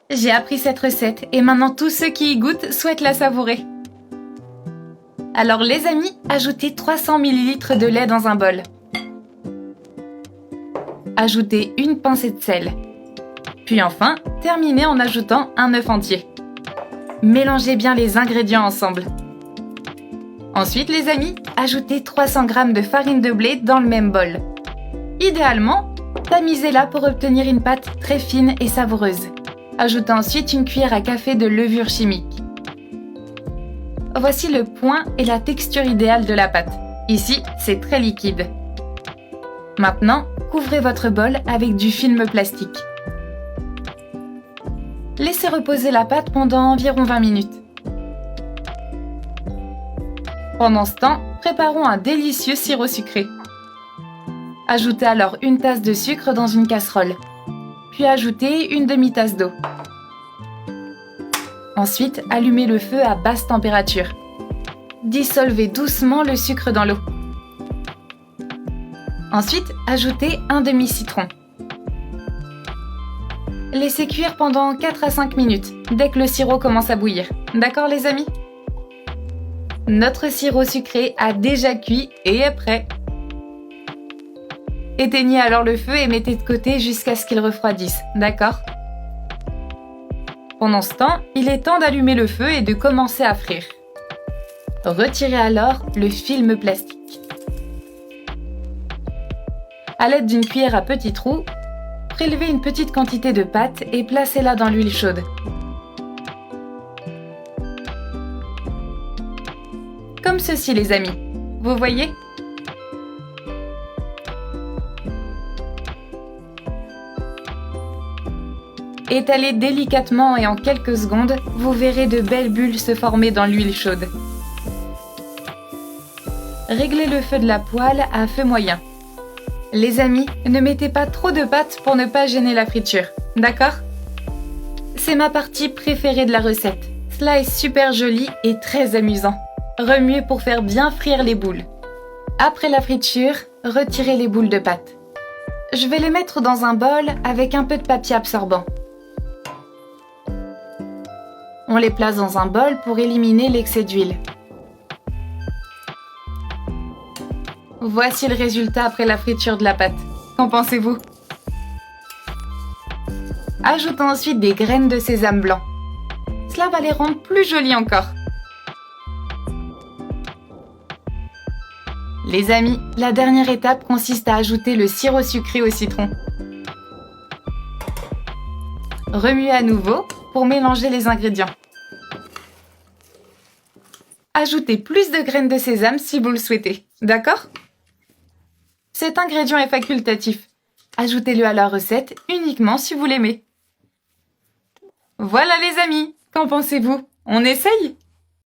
J'ai appris cette recette et maintenant tous ceux qui y goûtent souhaitent la savourer. Alors les amis, ajoutez 300 ml de lait dans un bol. Ajoutez une pincée de sel. Puis enfin, terminez en ajoutant un œuf entier. Mélangez bien les ingrédients ensemble. Ensuite les amis, ajoutez 300 g de farine de blé dans le même bol. Idéalement, tamisez-la pour obtenir une pâte très fine et savoureuse. Ajoutez ensuite une cuillère à café de levure chimique. Voici le point et la texture idéale de la pâte. Ici, c'est très liquide. Maintenant, couvrez votre bol avec du film plastique. Laissez reposer la pâte pendant environ 20 minutes. Pendant ce temps, préparons un délicieux sirop sucré. Ajoutez alors une tasse de sucre dans une casserole. Puis ajoutez une demi-tasse d'eau. Ensuite, allumez le feu à basse température. Dissolvez doucement le sucre dans l'eau. Ensuite, ajoutez un demi-citron. Laissez cuire pendant 4 à 5 minutes, dès que le sirop commence à bouillir. D'accord les amis? Notre sirop sucré a déjà cuit et est prêt. Éteignez alors le feu et mettez de côté jusqu'à ce qu'il refroidisse, d'accord? Pendant ce temps, il est temps d'allumer le feu et de commencer à frire. Retirez alors le film plastique. À l'aide d'une cuillère à petits trous, prélevez une petite quantité de pâte et placez-la dans l'huile chaude. Comme ceci les amis, vous voyez? Étalez délicatement et en quelques secondes, vous verrez de belles bulles se former dans l'huile chaude. Réglez le feu de la poêle à feu moyen. Les amis, ne mettez pas trop de pâte pour ne pas gêner la friture, d'accord? C'est ma partie préférée de la recette. Cela est super joli et très amusant. Remuez pour faire bien frire les boules. Après la friture, retirez les boules de pâte. Je vais les mettre dans un bol avec un peu de papier absorbant. On les place dans un bol pour éliminer l'excès d'huile. Voici le résultat après la friture de la pâte. Qu'en pensez-vous? Ajoutons ensuite des graines de sésame blanc. Cela va les rendre plus jolies encore. Les amis, la dernière étape consiste à ajouter le sirop sucré au citron. Remuez à nouveau pour mélanger les ingrédients. Ajoutez plus de graines de sésame si vous le souhaitez, d'accord? Cet ingrédient est facultatif. Ajoutez-le à la recette uniquement si vous l'aimez. Voilà les amis, qu'en pensez-vous? On essaye?